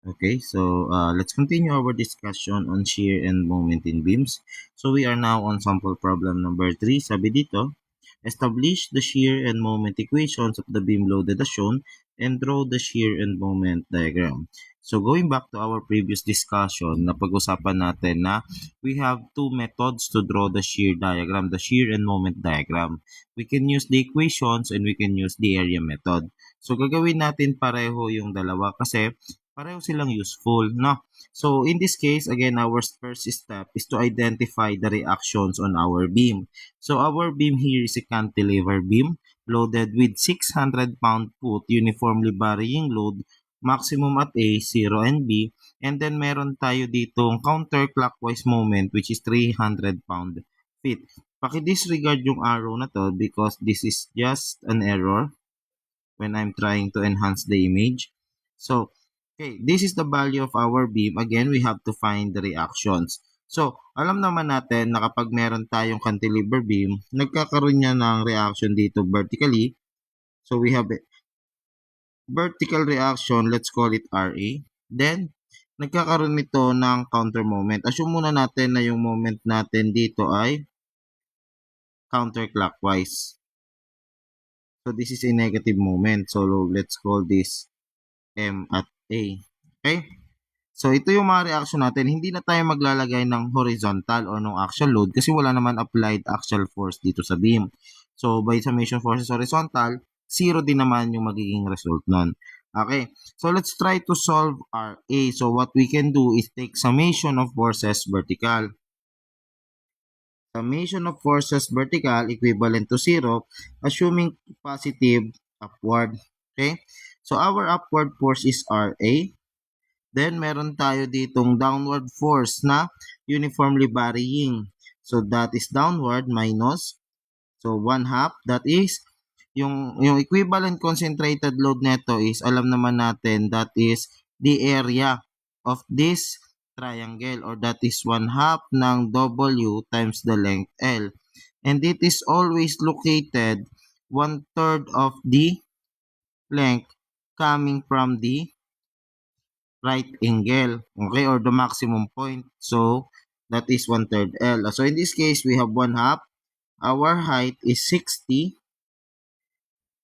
Okay, so let's continue our discussion on shear and moment in beams. So we are now on sample problem number 3. Sabi dito, establish the shear and moment equations of the beam loaded as shown and draw the shear and moment diagram. So going back to our previous discussion, napag-usapan natin na we have two methods to draw the shear diagram, the shear and moment diagram. We can use the equations and we can use the area method. So gagawin natin pareho yung dalawa kasi pareho silang useful, no? So, in this case, again, our first step is to identify the reactions on our beam. So, our beam here is a cantilever beam loaded with 600-pound foot uniformly varying load, maximum at A, 0 and B, and then meron tayo ditong counterclockwise moment which is 300-pound feet. Paki-disregard yung arrow na to because this is just an error when I'm trying to enhance the image. So, okay, this is the value of our beam. Again, we have to find the reactions. So, alam naman natin na kapag meron tayong cantilever beam, nagkakaroon niya ng reaction dito vertically. So, we have a vertical reaction, let's call it RA. Then, nagkakaroon nito ng counter moment. Assume muna natin na yung moment natin dito ay counterclockwise. So, this is a negative moment. So, let's call this M at A. Okay? So, ito yung mga reaction natin. Hindi na tayo maglalagay ng horizontal or ng axial load kasi wala naman applied axial force dito sa beam. So, by summation forces horizontal, 0 din naman yung magiging result nun. Okay. So, let's try to solve RA. So, what we can do is take summation of forces vertical. Summation of forces vertical equivalent to 0, assuming positive upward. Okay? So, our upward force is RA. Then, meron tayo ditong downward force na uniformly varying. So, that is downward minus. So, 1/2. That is, yung equivalent concentrated load neto is, alam naman natin, that is the area of this triangle or that is 1/2 ng W times the length L. And it is always located 1/3 of the length coming from the right angle, okay, or the maximum point. So, that is 1/3 L. So, in this case, we have 1/2. Our height is 60.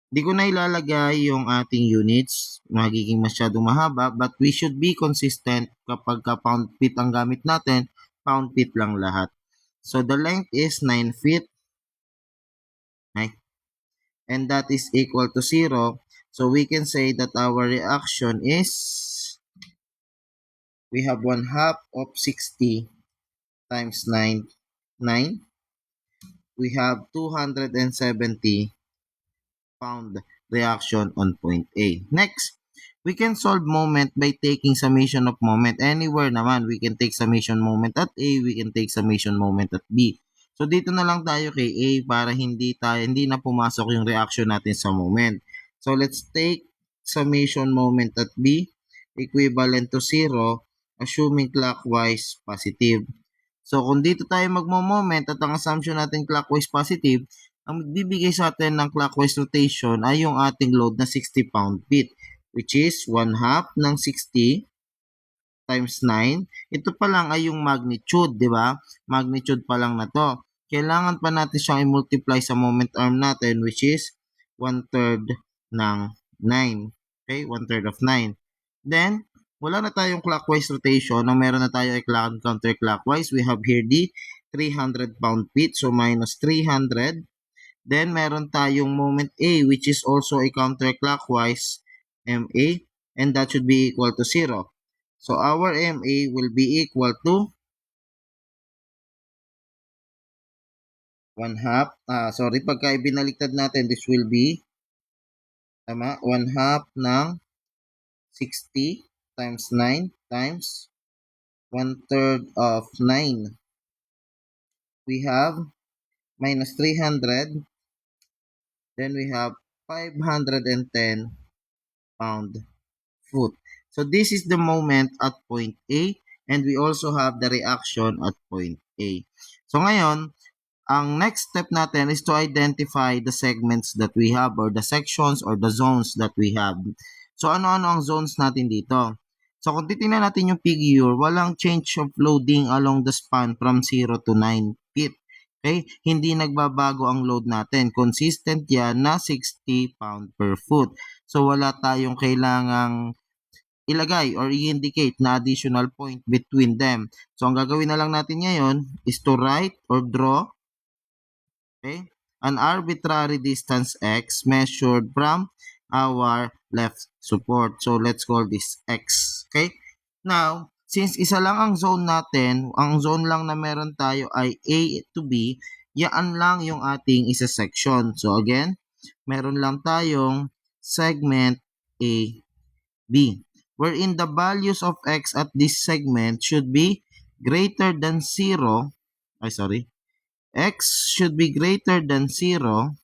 Di ko na ilalagay yung ating units. Magiging masyadong mahaba. But we should be consistent kapag pound feet ang gamit natin. Pound feet lang lahat. So, the length is 9 feet. Okay. And that is equal to 0. So, we can say that our reaction is we have 1/2 of 60 times 9. We have 270 pound reaction on point A. Next, we can solve moment by taking summation of moment. Anywhere naman, we can take summation moment at A, we can take summation moment at B. So, dito na lang tayo kay A para hindi na pumasok yung reaction natin sa moment. So, let's take summation moment at B equivalent to 0, assuming clockwise positive. So, kung dito tayo magmo-moment at ang assumption natin clockwise positive, ang magbibigay sa atin ng clockwise rotation ay yung ating load na 60 pound-feet, which is 1/2 ng 60 times 9. Ito pa lang ay yung magnitude, di ba? Magnitude pa lang na to. Kailangan pa natin siyang i-multiply sa moment arm natin, which is 1/3 ng 9. Okay? 1/3 of 9. Then, wala na tayong clockwise rotation. Ang meron na tayo ay counterclockwise. We have here the 300 pound-feet. So, minus 300. Then, meron tayong moment A, which is also a counterclockwise MA. And that should be equal to 0. So, our MA will be equal to 1/2. Pagka ibinaliktad natin, this will be 1/2 ng 60 times 9 times 1/3 of 9. We have minus 300. Then we have 510 pound-foot. So this is the moment at point A and we also have the reaction at point A. So ngayon, ang next step natin is to identify the segments that we have or the sections or the zones that we have. So ano-ano ang zones natin dito? So kung titingnan natin yung figure, walang change of loading along the span from 0 to 9 feet. Okay? Hindi nagbabago ang load natin. Consistent yan na 60 pound per foot. So wala tayong kailangang ilagay or i-indicate na additional point between them. So ang gagawin na lang natin ngayon is to write or draw, okay, an arbitrary distance x measured from our left support. So let's call this x. Okay? Now, since isa lang ang zone natin, ang zone lang na meron tayo ay A to B, yan lang yung ating isa section. So again, meron lang tayong segment A, B, wherein the values of x at this segment should be greater than 0, x should be greater than 0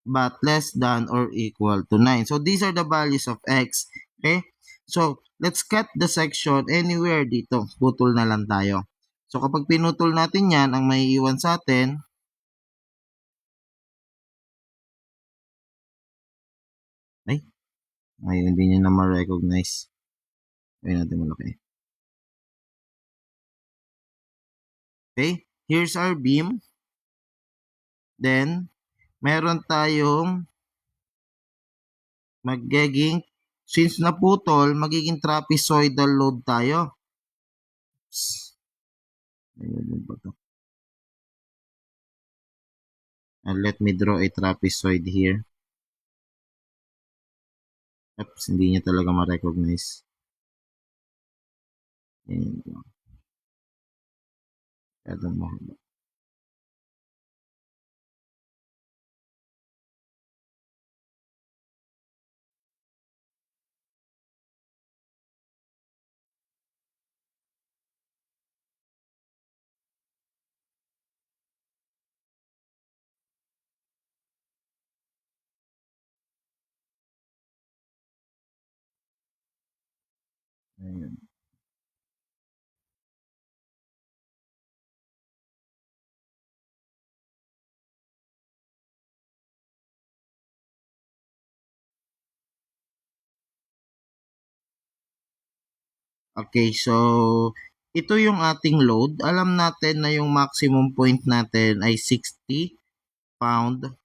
but less than or equal to 9. So these are the values of x. Okay? So let's cut the section anywhere dito. Putol na lang tayo. So kapag pinutol natin yan, ang may iwan sa atin, ay hindi nyo na ma-recognize. Ayun natin malaki. Okay? Here's our beam. Then, meron tayong since naputol, magiging trapezoidal load tayo. And let me draw a trapezoid here. Oops, hindi niya talaga ma-recognize. Ayan lang. Masyadong mahaba. Ayan. Okay, so ito yung ating load. Alam natin na yung maximum point natin ay 60 pound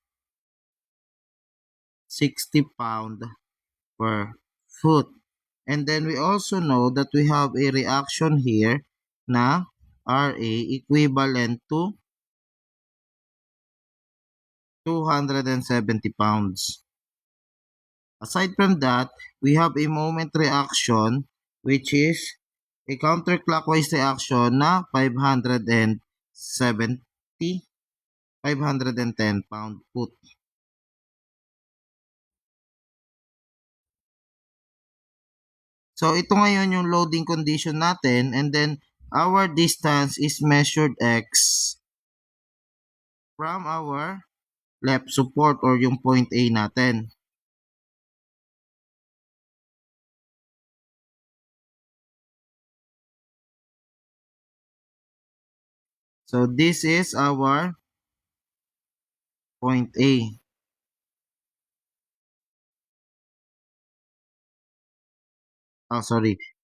60 pound per foot. And then we also know that we have a reaction here na RA equivalent to 270 pounds. Aside from that, we have a moment reaction which is a counterclockwise reaction na 510 pound foot. So ito ngayon yung loading condition natin, and then our distance is measured x from our left support or yung point A natin. So this is our point A.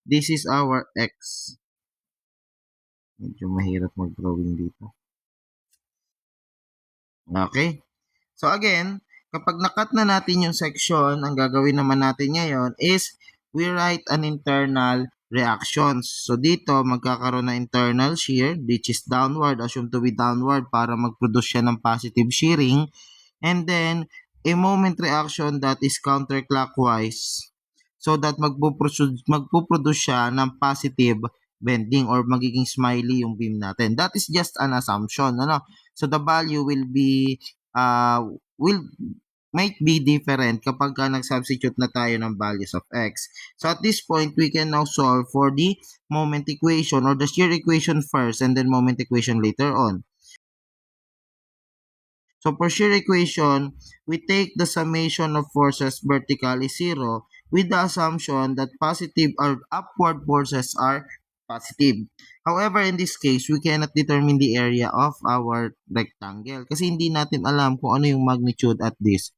This is our X. Medyo mahirap mag-drawing dito. Okay. So again, kapag nakat na natin yung section, ang gagawin naman natin ngayon is we write an internal reactions. So dito, magkakaroon na internal shear which is downward, assumed to be downward para mag-produce siya ng positive shearing. And then, a moment reaction that is counterclockwise so that magpuproduce siya ng positive bending or magiging smiley yung beam natin. That is just an assumption. Ano? So the value will might be different kapag nag-substitute na tayo ng values of x. So at this point, we can now solve for the moment equation or the shear equation first and then moment equation later on. So for shear equation, we take the summation of forces vertically 0 with the assumption that positive or upward forces are positive. However, in this case, we cannot determine the area of our rectangle kasi hindi natin alam kung ano yung magnitude at this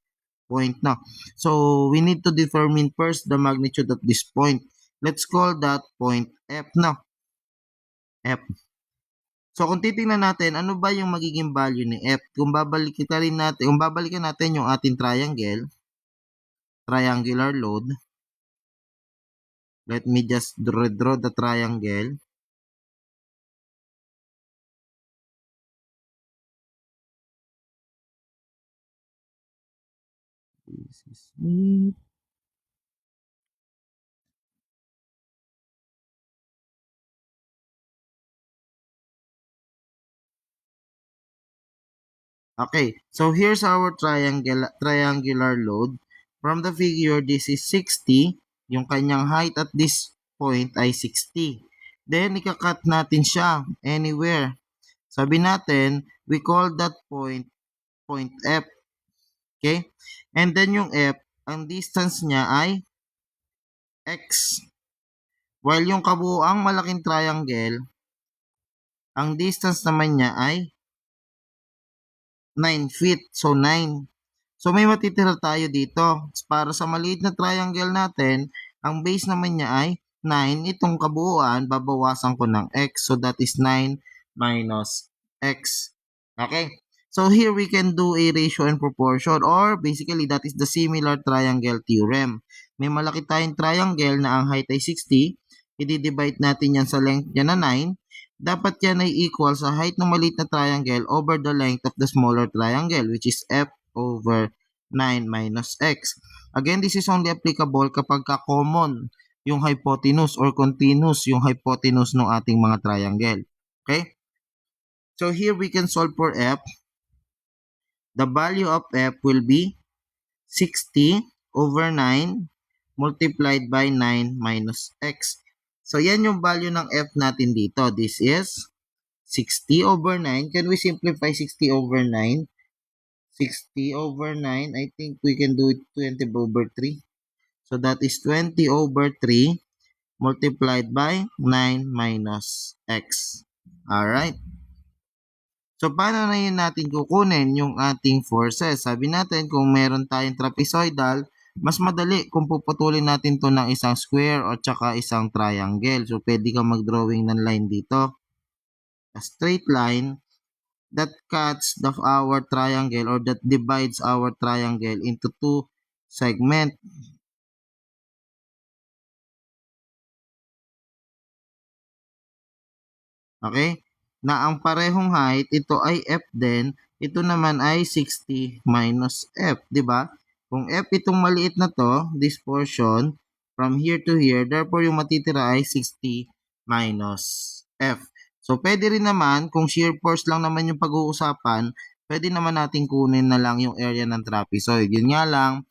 point na. So we need to determine first the magnitude at this point. Let's call that point F na. F. So kung titingnan natin, ano ba yung magiging value ni F? Kung babalikan natin yung ating triangular load. Let me just draw the triangle. This is me. Okay, so here's our triangular load. From the figure, this is 60. Yung kanyang height at this point ay 60. Then, ikakat natin siya anywhere. Sabi natin, we call that point F. Okay? And then yung F, ang distance niya ay X. While yung kabuuang malaking triangle, ang distance naman niya ay 9 feet. So, 9. So, may matitira tayo dito. Para sa maliit na triangle natin, ang base naman niya ay 9. Itong kabuuan, babawasan ko ng x. So, that is 9 minus x. Okay? So, here we can do a ratio and proportion, or basically, that is the similar triangle theorem. May malaki tayong triangle na ang height ay 60. I-divide natin yan sa length niya na 9. Dapat yan ay equal sa height ng maliit na triangle over the length of the smaller triangle, which is f over 9 minus x. Again, this is only applicable kapag common yung hypotenuse or continuous yung hypotenuse ng ating mga triangle. Okay? So here we can solve for f. The value of f will be 60 over 9 multiplied by 9 minus x. So yan yung value ng f natin dito. This is 60 over 9. Can we simplify 60 over 9? 60 over 9, I think we can do it 20 over 3. So that is 20 over 3 multiplied by 9 minus x. Alright. So paano na yun natin kukunin yung ating forces? Sabi natin kung meron tayong trapezoidal, mas madali kung puputulin natin to ng isang square o tsaka isang triangle. So pwede kang mag-drawing ng line dito. A straight line that cuts our triangle or that divides our triangle into two segments. Okay? Na ang parehong height, ito ay f din, ito naman ay 60 minus f, di ba? Kung f itong maliit na to, this portion, from here to here, therefore yung matitira ay 60 minus f. So, pwede rin naman, kung shear force lang naman yung pag-uusapan, pwede naman natin kunin na lang yung area ng trapezoid. Yun nga lang,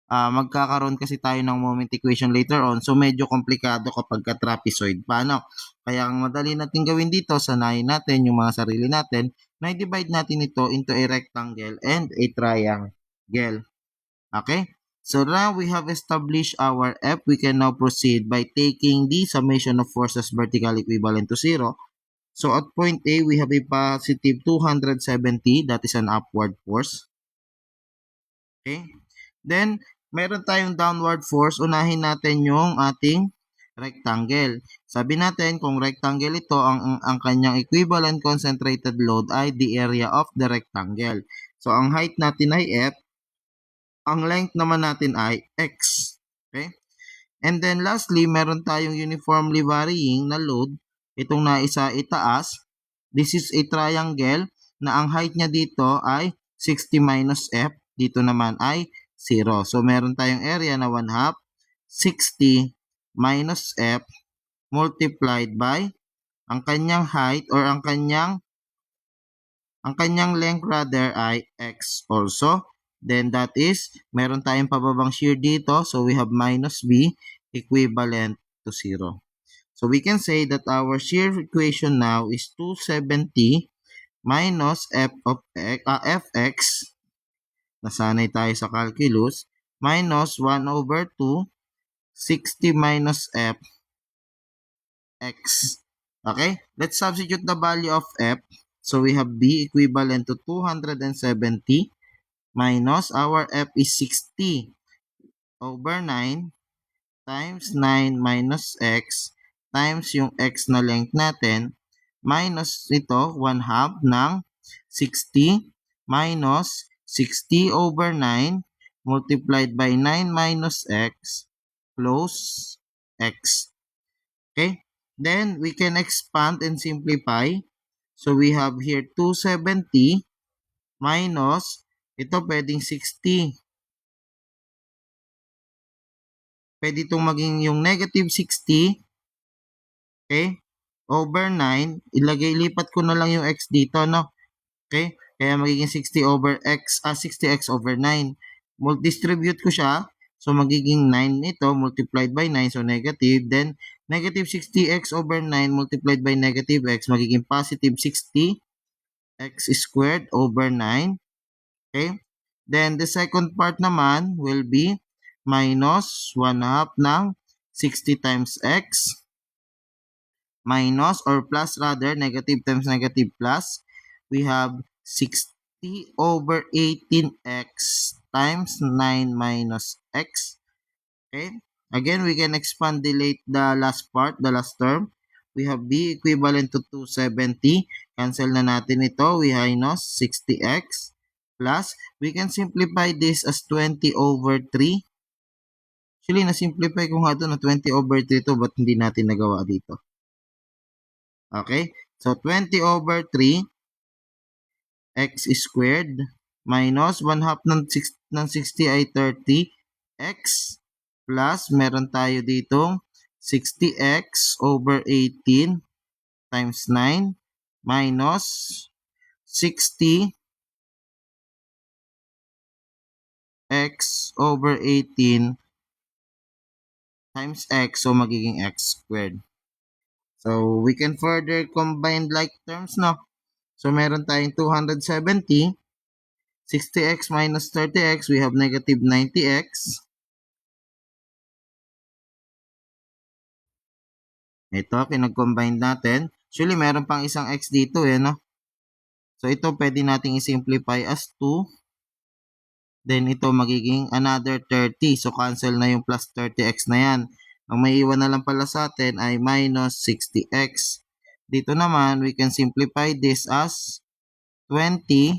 magkakaroon kasi tayo ng moment equation later on. So, medyo komplikado kapag trapezoid. Paano? Kaya ang madali natin gawin dito, sanayin natin yung mga sarili natin na i-divide natin ito into a rectangle and a triangle. Okay? So now we have established our F. We can now proceed by taking the summation of forces vertical equivalent to 0. So at point A, we have a positive 270. That is an upward force. Okay? Then, meron tayong downward force. Unahin natin yung ating rectangle. Sabi natin, kung rectangle ito, ang kanyang equivalent concentrated load ay the area of the rectangle. So, ang height natin ay F. Ang length naman natin ay X. Okay? And then, lastly, meron tayong uniformly varying na load. Itong naisa itaas. This is a triangle na ang height niya dito ay 60 minus F. Dito naman ay 0. So, meron tayong area na 1/2, 60 minus F multiplied by ang kanyang height or ang kanyang length rather ay X also. Then that is, meron tayong pababang shear dito. So, we have minus B equivalent to 0. So, we can say that our shear equation now is 270 minus F of Fx, nasanay tayo sa calculus, minus 1 over 2, 60 minus F, x. Okay? Let's substitute the value of F. So, we have B equivalent to 270 minus our F is 60 over 9 times 9 minus x times yung x na length natin minus ito 1/2 ng 60 minus 60 over 9 multiplied by 9 minus x close x. Okay? Then we can expand and simplify. So we have here 270 minus ito pwedeng 60. Pwede itong maging yung negative 60, okay, over 9. Lipat ko na lang yung x dito, no? Okay? Kaya magiging 60 over x, 60x over 9. Distribute ko siya. So, magiging 9 ito multiplied by 9. So, negative. Then, negative 60x over 9 multiplied by negative x. Magiging positive 60 x squared over 9. Okay? Then, the second part naman will be minus 1/2 ng 60 times x minus or plus rather, negative times negative plus. We have 60 over 18x times 9 minus x. Okay? Again, we can expand the last part, the last term. We have b equivalent to 270. Cancel na natin ito. We minus 60x plus. We can simplify this as 20 over 3. Actually, na-simplify ko nga ito na 20 over 3 ito. Ba't hindi natin nagawa dito? Okay? So, 20 over 3 x squared minus 1/2 ng 60 ay 30 x plus meron tayo ditong 60x over 18 times 9 minus 60x over 18 times x, so magiging x squared. So, we can further combine like terms, no? So, meron tayong 270, 60x minus 30x, we have negative 90x. Ito, pinag-combine natin. Actually, meron pang isang x dito no? So, ito pwede nating i-simplify as 2. Then, ito magiging another 30. So, cancel na yung plus 30x na yan. Ang may iwan na lang pala sa atin ay minus 60x. Dito naman, we can simplify this as 20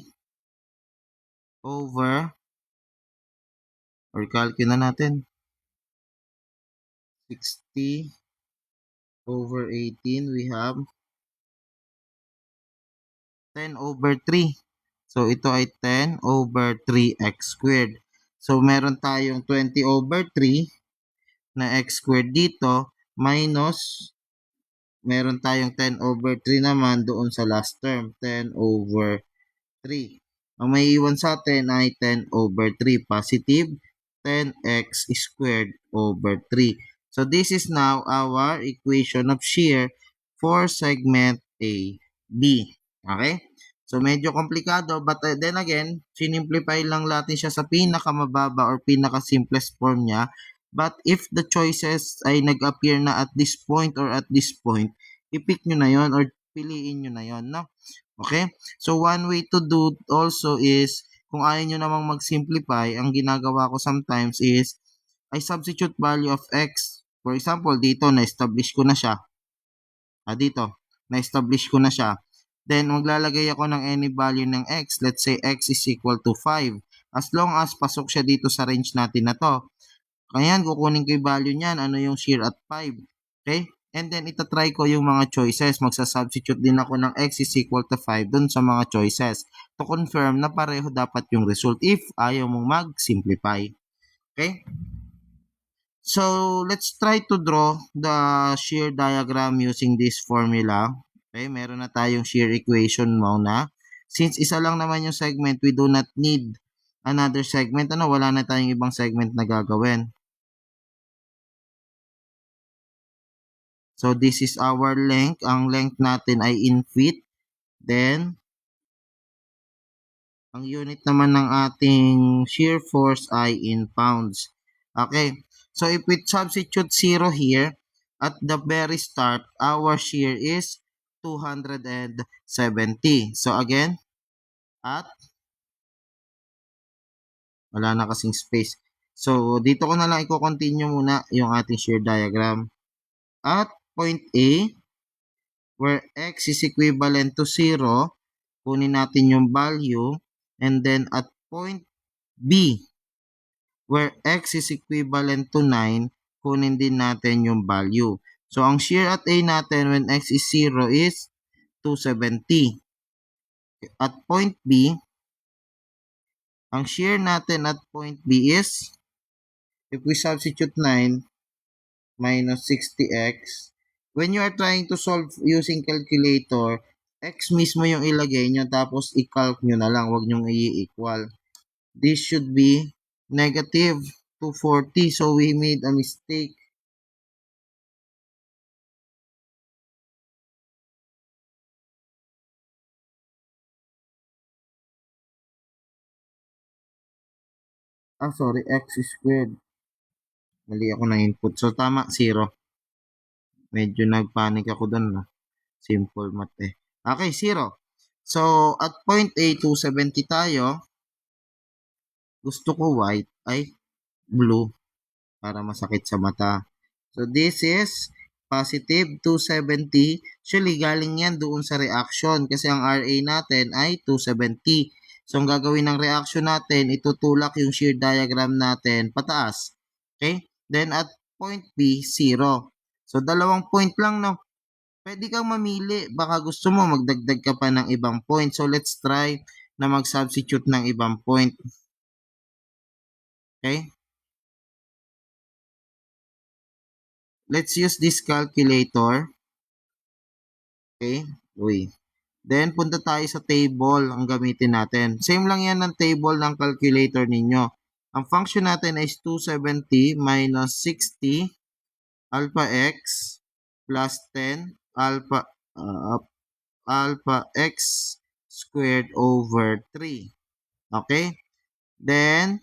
over, or calculate na natin, 60 over 18, we have 10 over 3. So, ito ay 10 over 3x squared. So, meron tayong 20 over 3 na x squared dito minus meron tayong 10 over 3 naman doon sa last term, 10 over 3. Ang may iwan sa atin ay 10 over 3, positive 10x squared over 3. So, this is now our equation of shear for segment A, B. Okay? So, medyo komplikado, but then again, sinimplify lang natin siya sa pinakamababa or pinaka-simplest form niya. But if the choices ay nag-appear na at this point or at this point, i-pick nyo na yon or piliin nyo na yon, no? Okay? So, one way to do also is, kung ayaw nyo namang mag-simplify, ang ginagawa ko sometimes is, I substitute value of x. For example, dito, na-establish ko na siya. Dito, na-establish ko na siya. Then, maglalagay ako ng any value ng x. Let's say, x is equal to 5. As long as pasok siya dito sa range natin na to. Kaya kukunin ko yung value niyan. Ano yung shear at 5. Okay? And then, itatry ko yung mga choices. Magsasubstitute din ako ng x is equal to 5 dun sa mga choices. To confirm na pareho dapat yung result if ayaw mong mag-simplify. Okay? So, let's try to draw the shear diagram using this formula. Okay, meron na tayong shear equation muna. Since isa lang naman yung segment, we do not need another segment. Wala na tayong ibang segment na gagawin. So, this is our length. Ang length natin ay in feet. Then, ang unit naman ng ating shear force ay in pounds. Okay. So, if we substitute 0 here, at the very start, our shear is 270. So, again, at, wala na kasing space. So, dito ko na lang i-continue muna yung ating shear diagram. At point A, where x is equivalent to 0, kunin natin yung value. And then at point B, where x is equivalent to 9, kunin din natin yung value. So, ang shear at A natin when x is 0 is 270. At point B, ang shear natin at point B is, if we substitute 9 minus 60x, when you are trying to solve using calculator, x mismo yung ilagay nyo tapos i-calc nyo na lang, wag nyo i-equal. This should be negative 240. So we made a mistake. Sorry, x squared. Mali ako na input. So tama, 0. Medyo nagpanic ako dun. No? Simple math eh. Okay, 0. So at point A, 270 tayo. Gusto ko white. Ay, blue. Para masakit sa mata. So this is positive 270. Actually, galing yan doon sa reaction kasi ang RA natin ay 270. So ang gagawin ng reaction natin, itutulak yung shear diagram natin pataas. Okay? Then at point B, 0. So dalawang point lang, no? Pwede kang mamili. Baka gusto mo magdagdag ka pa ng ibang point. So let's try na mag-substitute ng ibang point. Okay? Let's use this calculator. Okay? Uy. Then, punta tayo sa table ang gamitin natin. Same lang yan ng table ng calculator ninyo. Ang function natin is 270 minus 60 alpha x plus 10 alpha x squared over 3. Okay? Then,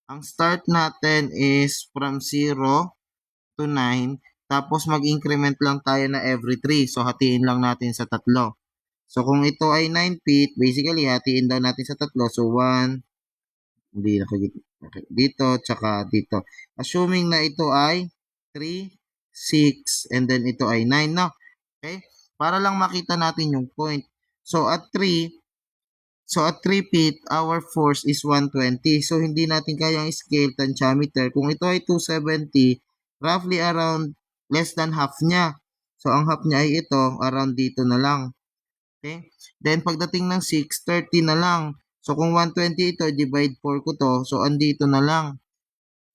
ang start natin is from 0 to 9. Tapos mag-increment lang tayo na every 3. So, hatiin lang natin sa tatlo. So, kung ito ay 9 feet, basically, hatiin daw natin sa tatlo. So, 1, hindi nakikita. Okay, dito, tsaka dito. Assuming na ito ay 3, 6, and then ito ay 9, no? Okay? Para lang makita natin yung point. So, at 3 feet, our force is 120. So, hindi natin kayang scale tensiometer. Kung ito ay 270, roughly around less than half niya. So, ang half niya ay ito, around dito na lang. Okay? Then, pagdating ng 6, 30 na lang. So, kung 120 ito, divide 4 ko to. So, andito na lang.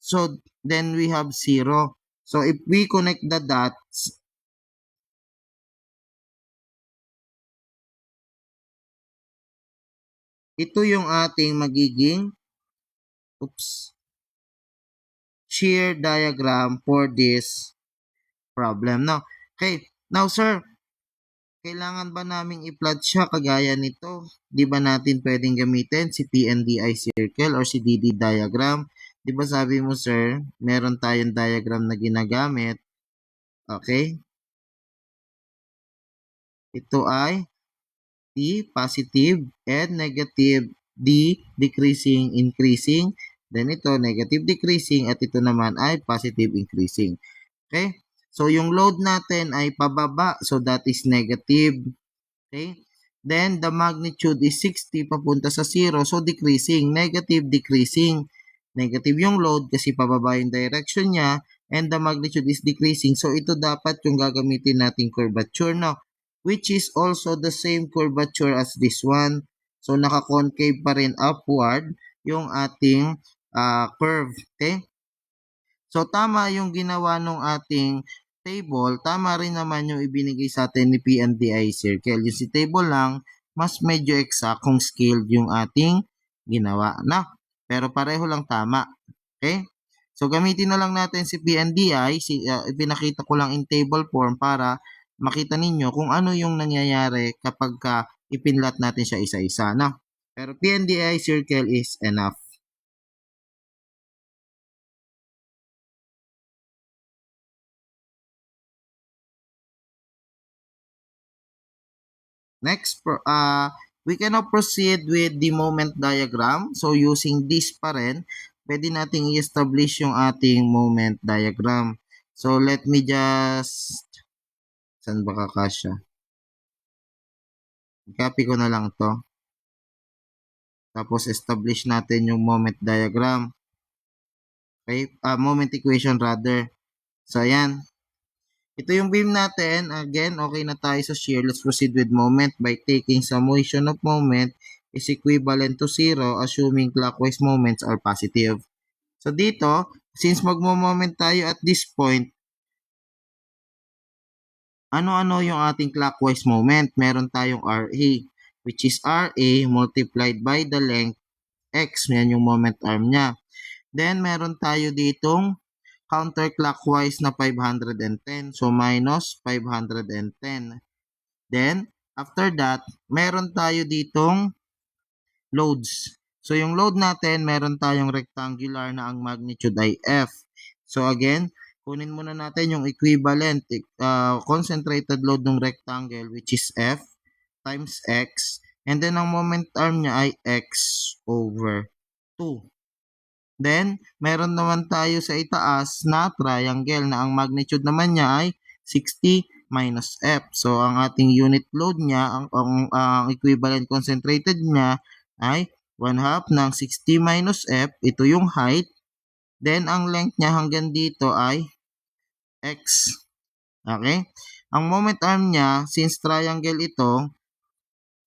So, then we have 0. So, if we connect the dots, ito yung ating magiging shear diagram for this problem. Now, okay. Now, sir, kailangan ba naming i-plot siya kagaya nito? Di ba natin pwedeng gamitin si PNDI circle or si DD diagram? Di ba sabi mo, sir, meron tayong diagram na ginagamit. Okay? Ito ay T, positive, and negative, D, decreasing, increasing. Then ito, negative decreasing, at ito naman ay positive increasing. Okay? So, yung load natin ay pababa. So, that is negative. Okay? Then, the magnitude is 60 papunta sa 0. So, decreasing. Negative, decreasing. Negative yung load kasi pababa yung direction niya. And the magnitude is decreasing. So, ito dapat yung gagamitin nating curvature, no? Which is also the same curvature as this one. So, naka-concave pa rin upward yung ating curve. Okay? So, tama yung ginawa nung ating table, tama rin naman yung ibinigay sa atin ni PNDI circle. Yung si table lang, mas medyo exact kung scaled yung ating ginawa na. Pero pareho lang tama. Okay? So, gamitin na lang natin si PNDI. Ipinakita ko lang in table form para makita ninyo kung ano yung nangyayari kapag ipinlat natin siya isa-isa. Na? Pero PNDI circle is enough. Next, we can now proceed with the moment diagram. So, using this pa rin. pwede nating i-establish yung ating moment diagram. So, let me just, saan ba kakasya? Copy ko na lang to. Tapos, establish natin yung moment diagram. Okay? Moment equation rather. So, ayan. Ito yung beam natin. Again, okay na tayo sa shear. Let's proceed with moment by taking summation of moment is equivalent to 0 assuming clockwise moments are positive. So, dito, since magmo-moment tayo at this point, ano-ano yung ating clockwise moment? Meron tayong RA, which is RA multiplied by the length X. Yan yung moment arm niya. Then, meron tayo ditong counterclockwise na 510. So, minus 510. Then, after that, meron tayo ditong loads. So, yung load natin, meron tayong rectangular na ang magnitude ay F. So, again, kunin muna natin yung equivalent concentrated load ng rectangle which is F times X. And then, ang moment arm niya ay X over 2. Then, meron naman tayo sa itaas na triangle na ang magnitude naman niya ay 60 minus F. So, ang ating unit load niya, ang equivalent concentrated niya ay 1/2 ng 60 minus F. Ito yung height. Then, ang length niya hanggang dito ay X. Okay? Ang moment arm niya, since triangle ito,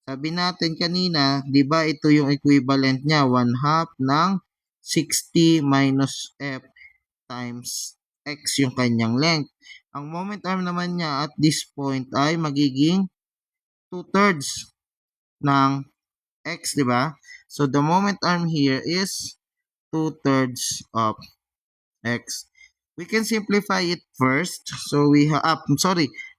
sabi natin kanina, di ba ito yung equivalent niya, 1/2 ng 60 minus F times X yung kanyang length. Ang moment arm naman niya at this point ay magiging 2/3 ng X, di ba? So, the moment arm here is 2/3 of X. We can simplify it first. So, we have,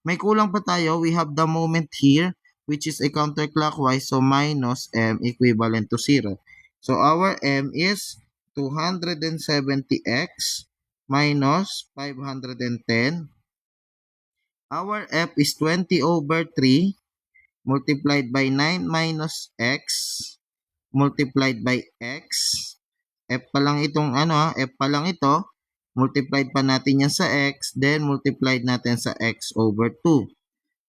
may kulang pa tayo. We have the moment here, which is a counterclockwise. So, minus M equivalent to 0. So, our M is 270X minus 510. Our F is 20 over 3 multiplied by 9 minus X multiplied by X. F pa lang itong F pa lang ito. Multiplied pa natin yan sa X, then multiplied natin sa X over 2.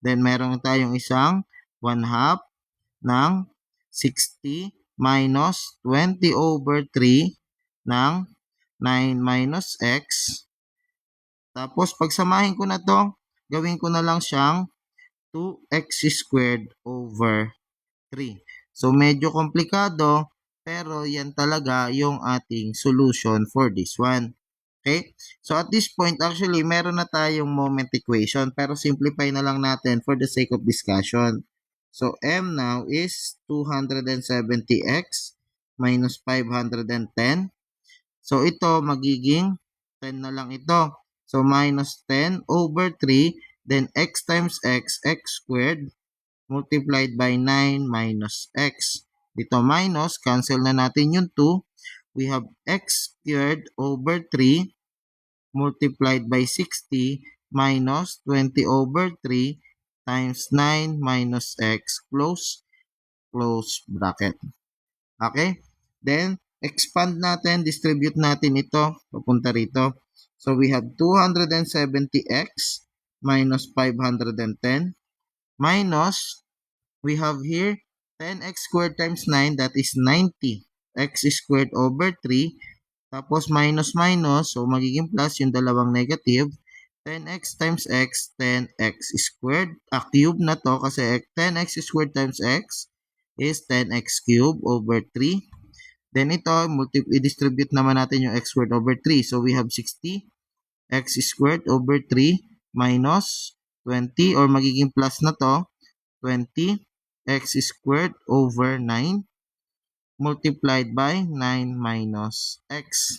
Then meron tayong isang 1/2 ng 60 minus 20 over 3 ng 9 minus X. Tapos pagsamahin ko na to, gawin ko na lang siyang 2x squared over 3. So medyo komplikado, pero yan talaga yung ating solution for this one. Okay? So at this point, actually, meron na tayong moment equation, pero simplify na lang natin for the sake of discussion. So M now is 270x minus 510. So ito, magiging 10 na lang ito. So minus 10 over 3, then x times x squared, multiplied by 9 minus x. Dito minus, cancel na natin yung 2. We have x squared over 3 multiplied by 60 minus 20 over 3 times 9 minus x, close bracket. Okay? Then, expand natin, distribute natin ito, papunta rito. So, we have 270x minus 510 minus, we have here 10x squared times 9, that is 90. X squared over 3. Tapos minus minus, so magiging plus yung dalawang negative. 10x times x, 10x squared. Cube na to kasi 10x squared times x is 10x cube over 3. Then ito, i-distribute naman natin yung x squared over 3. So we have 60 x squared over 3 minus 20, or magiging plus na to, 20 x squared over 9 multiplied by 9 minus x.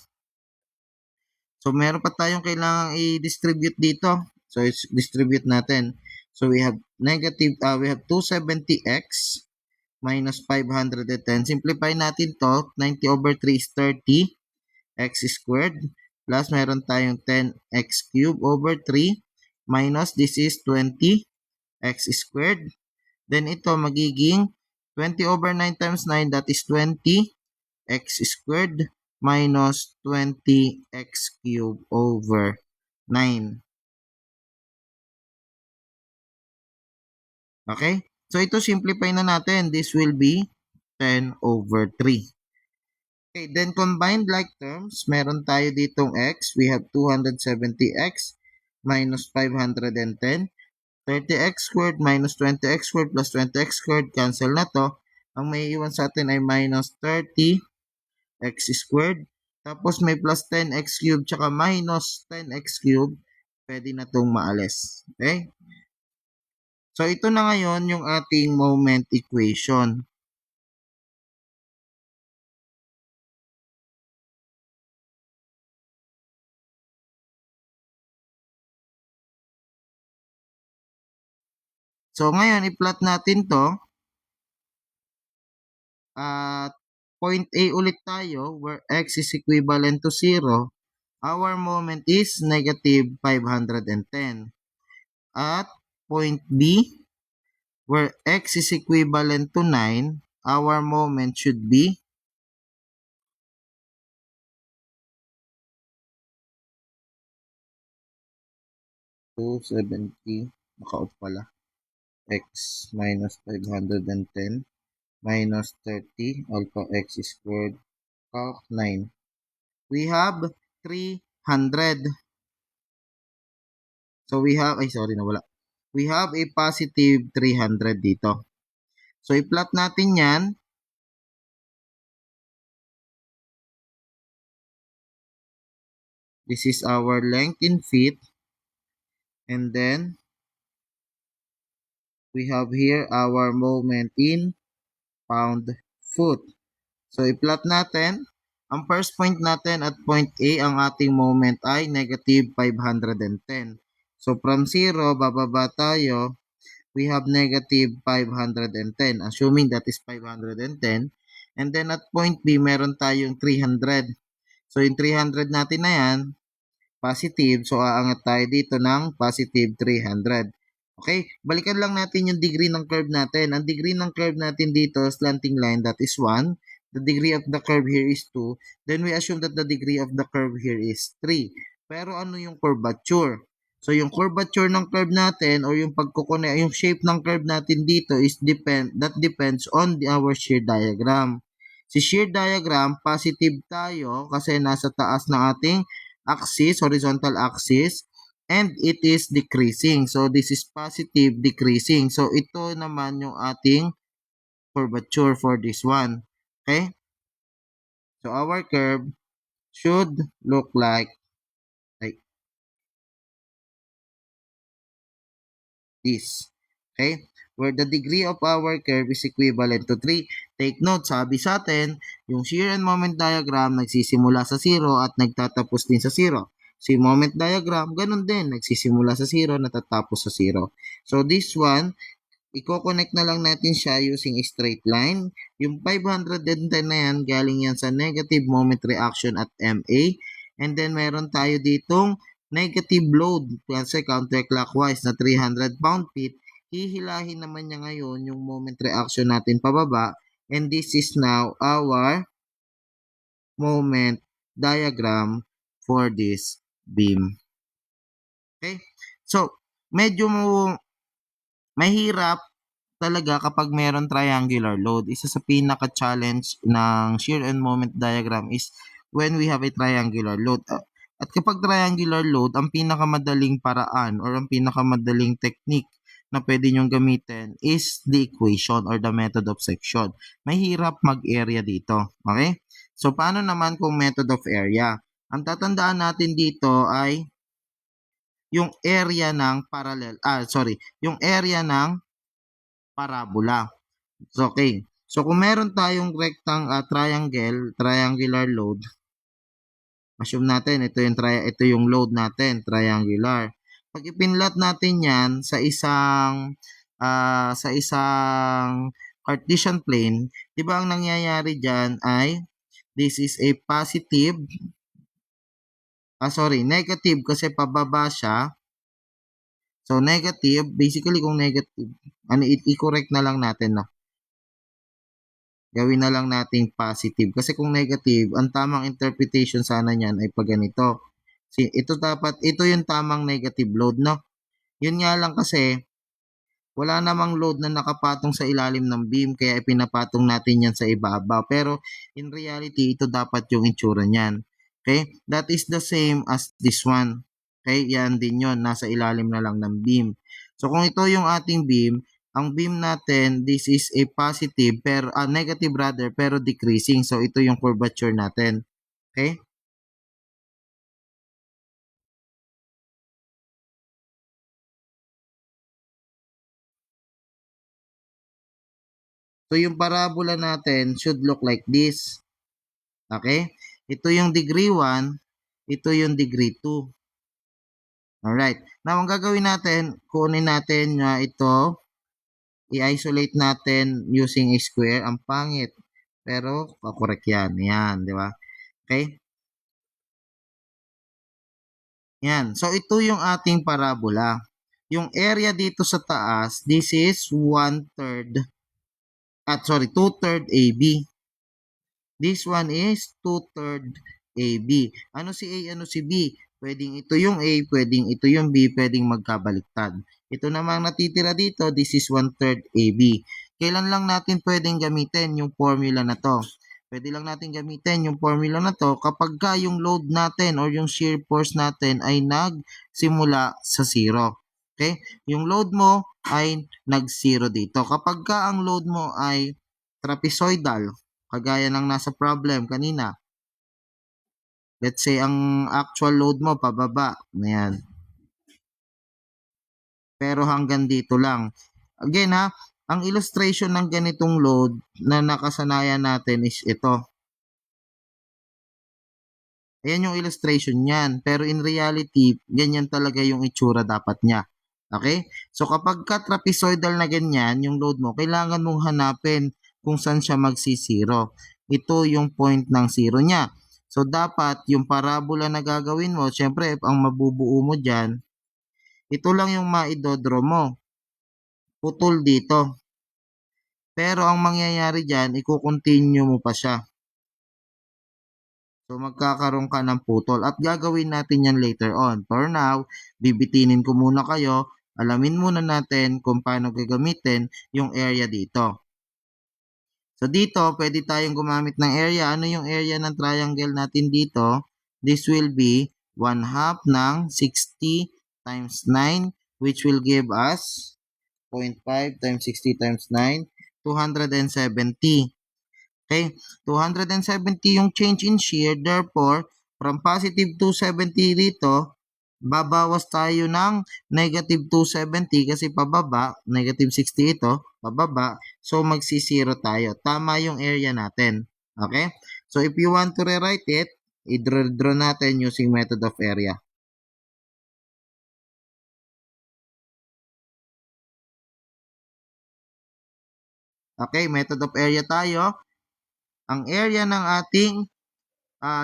So, meron pa tayong kailangang i-distribute dito. So, distribute natin. So, we have we have 270x minus 510. Simplify natin to. 90 over 3 is 30 x squared. Plus, meron tayong 10x cubed over 3 minus this is 20 x squared. Then, ito magiging 20 over 9 times 9, that is 20 x squared minus 20x cubed over 9. Okay? So, ito simplify na natin. This will be 10 over 3. Okay, then combined like terms, meron tayo ditong x. We have 270x minus 510. 30x squared minus 20x squared plus 20x squared. Cancel na to. Ang may iwan sa atin ay minus 30x squared. Tapos may plus 10x cubed tsaka minus 10x cubed. Pwede na itong maalis. Okay? So, ito na ngayon yung ating moment equation. So, ngayon, i-plot natin to. At point A ulit tayo where x is equivalent to 0. Our moment is negative 510. At point B where x is equivalent to 9, our moment should be 270, naka-off pala, x minus 510 minus 30 alpha x squared calc 9. We have 300. So we have, nawala. We have a positive 300 dito. So i-plot natin yan. This is our length in feet. And then we have here our moment in pound-foot. So, i-plot natin. Ang first point natin at point A, ang ating moment ay negative 510. So, from 0, bababa tayo. We have negative 510. Assuming that is 510. And then at point B, meron tayong 300. So, yung 300 natin na yan, positive. So, aangat tayo dito ng positive 300. Okay, balikan lang natin yung degree ng curve natin. Ang degree ng curve natin dito, slanting line, that is 1. The degree of the curve here is 2. Then we assume that the degree of the curve here is 3. Pero ano yung curvature? So yung curvature ng curve natin or yung yung shape ng curve natin dito is that depends on our shear diagram. Si shear diagram, positive tayo kasi nasa taas ng ating axis, horizontal axis. And it is decreasing. So, this is positive decreasing. So, ito naman yung ating curvature for this one. Okay? So, our curve should look like this. Okay? Where the degree of our curve is equivalent to 3. Take note, sabi sa atin, yung shear and moment diagram nagsisimula sa 0 at nagtatapos din sa 0. Si moment diagram, ganun din. Nagsisimula sa 0, natatapos sa 0. So, this one, i-connect na lang natin siya using a straight line. Yung 510 na yan, galing yan sa negative moment reaction at MA. And then, meron tayo ditong negative load kasi counterclockwise na 300 pound-feet. Hihilahin naman niya ngayon yung moment reaction natin pababa. And this is now our moment diagram for this beam. Okay? So, medyo mahirap talaga kapag meron triangular load. Isa sa pinaka-challenge ng shear and moment diagram is when we have a triangular load. At kapag triangular load, ang pinakamadaling paraan or ang pinakamadaling technique na pwede nyong gamitin is the equation or the method of section. Mahirap mag-area dito. Okay? So, paano naman kung method of area? Ang tatandaan natin dito ay yung area ng yung area ng parabola. So, okay. So, kung meron tayong triangular load, assume natin ito yung load natin, triangular. Pag ipinlat natin 'yan sa isang Cartesian plane, 'di ba ang nangyayari diyan ay this is a positive negative kasi pababa siya. So, negative, basically kung negative, i-correct na lang natin, no? gawin na lang nating positive. Kasi kung negative, ang tamang interpretation sana niyan ay pag ganito. Ito yung tamang negative load, no? Yun nga lang kasi, wala namang load na nakapatong sa ilalim ng beam kaya ipinapatong natin yan sa ibabaw. Pero in reality, ito dapat yung itsura niyan. Okay? That is the same as this one. Okay? Yan din yon, nasa ilalim na lang ng beam. So kung ito yung ating beam, ang beam natin, this is a positive, pero negative rather, pero decreasing. So ito yung curvature natin. Okay? So yung parabola natin should look like this. Okay? Ito yung degree 1, ito yung degree 2. Alright. Now, ang gagawin natin, kunin natin na ito, i-isolate natin using a square. Ang pangit. Pero, kakorek yan. Yan, di ba? Okay? Yan. So, ito yung ating parabola. Yung area dito sa taas, this is 1/3, two-third AB. This one is 2/3 AB. Ano si A, ano si B? Pwedeng ito yung A, pwedeng ito yung B, pwedeng magkabaliktad. Ito namang natitira dito, this is 1/3 AB. Kailan lang natin pwedeng gamitin yung formula na to? Pwede lang natin gamitin yung formula na to kapag ka yung load natin or yung shear force natin ay nagsimula sa zero. Okay? Yung load mo ay nag-zero dito. Kapag ka ang load mo ay trapezoidal, kagaya ng nasa problem kanina. Let's say, ang actual load mo pababa. Ayan. Pero hanggang dito lang. Again ha, ang illustration ng ganitong load na nakasanayan natin is ito. Ayan yung illustration niyan. Pero in reality, ganyan talaga yung itsura dapat niya. Okay? So kapag ka trapezoidal na ganyan, yung load mo, kailangan mong hanapin kung saan siya magsisiro. Ito yung point ng zero niya. So dapat yung parabola na gagawin mo, syempre ang mabubuo mo dyan, ito lang yung maidodro mo. Putol dito. Pero ang mangyayari dyan, iko-continue mo pa siya. So magkakaroon ka ng putol at gagawin natin yan later on. For now, bibitinin ko muna kayo, alamin muna natin kung paano gagamitin yung area dito. So dito, pwede tayong gumamit ng area. Ano yung area ng triangle natin dito? This will be 1/2 ng 60 times 9, which will give us 0.5 times 60 times 9, 270. Okay, 270 yung change in shear. Therefore, from positive 270 dito, babawas tayo ng negative 270 kasi pababa, negative 60 ito, pababa. So, magsisiro tayo. Tama yung area natin. Okay? So, if you want to rewrite it, i-draw natin using method of area. Okay, method of area tayo. Ang area ng ating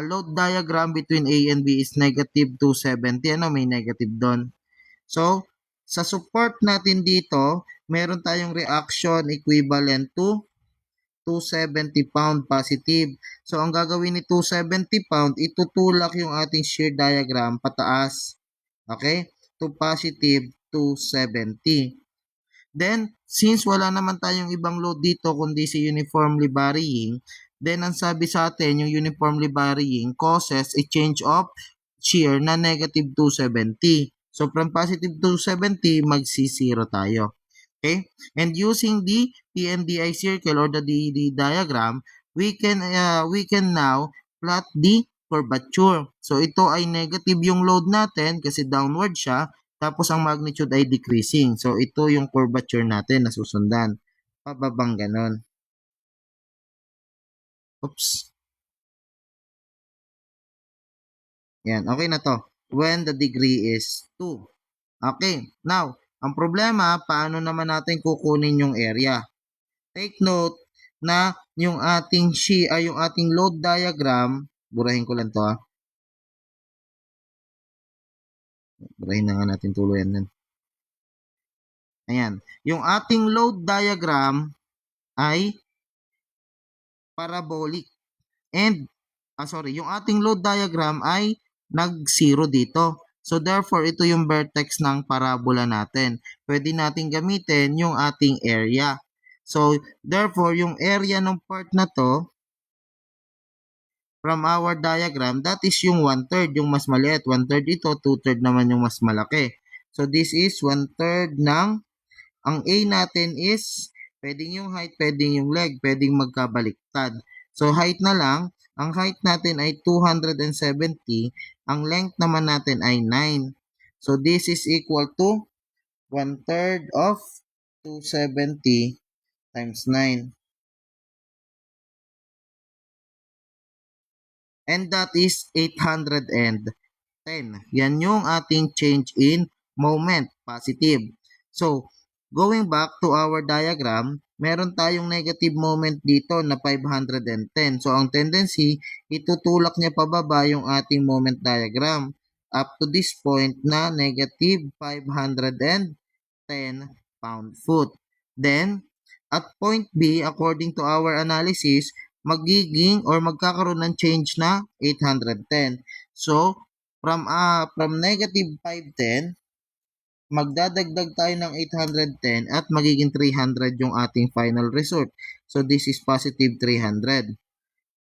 load diagram between A and B is negative 270. Ano, may negative doon. So, sa support natin dito, meron tayong reaction equivalent to 270 pound positive. So, ang gagawin ni 270 pound, itutulak yung ating shear diagram pataas. Okay? To positive 270. Then, since wala naman tayong ibang load dito kundi si uniformly varying, then ang sabi sa atin, yung uniformly varying causes a change of shear na negative 270. So, from positive 270, magsi-zero tayo. Okay? And using the PNDI circle or the diagram, we can now plot the curvature. So, ito ay negative yung load natin kasi downward siya. Tapos, ang magnitude ay decreasing. So, ito yung curvature natin na susundan. Pababang ganon. Oops. Yan. Okay na to. When the degree is 2. Okay. Now, ang problema, paano naman natin kukunin yung area? Take note na yung ating yung ating load diagram, burahin ko lang to ha. Burahin na nga natin tuluyan yan. Ayan. Yung ating load diagram ay parabolic. And, yung ating load diagram ay nag-zero dito. So, therefore, ito yung vertex ng parabola natin. Pwede natin gamitin yung ating area. So, therefore, yung area ng part na to, from our diagram, that is yung 1/3, yung mas maliit. 1/3 ito, 2/3 naman yung mas malaki. So, this is 1/3 ng, ang A natin is, pwedeng yung height, pwedeng yung leg, pwedeng magkabaliktad. So, height na lang, ang height natin ay 270, ang length naman natin ay 9. So, this is equal to 1/3 of 270 times 9. And that is 810. Yan yung ating change in moment, positive. So, going back to our diagram, meron tayong negative moment dito na 510. So, ang tendency, itutulak niya pababa yung ating moment diagram up to this point na negative 510 pound-foot. Then, at point B, according to our analysis, magiging or magkakaroon ng change na 810. So, from negative 510, magdadagdag tayo ng 810 at magiging 300 yung ating final result. So, this is positive 300.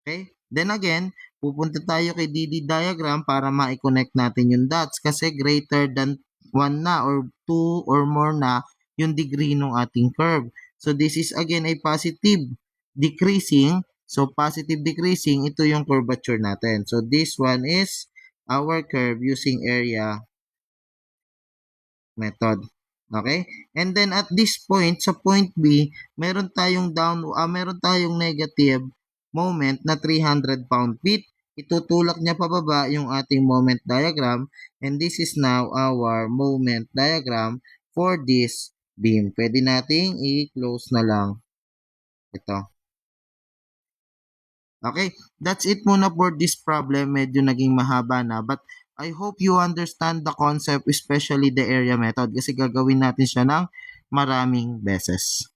Okay? Then again, pupunta tayo kay DD diagram para ma-connect natin yung dots kasi greater than 1 na or 2 or more na yung degree ng ating curve. So, this is again a positive decreasing. So, positive decreasing, ito yung curvature natin. So, this one is our curve using area method. Okay? And then at this point, sa point B, meron tayong meron tayong negative moment na 300 pound-feet. Itutulak niya pababa yung ating moment diagram, and this is now our moment diagram for this beam. Pwede nating i-close na lang ito. Okay, that's it muna for this problem. Medyo naging mahaba na, but I hope you understand the concept, especially the area method, kasi gagawin natin siya ng maraming beses.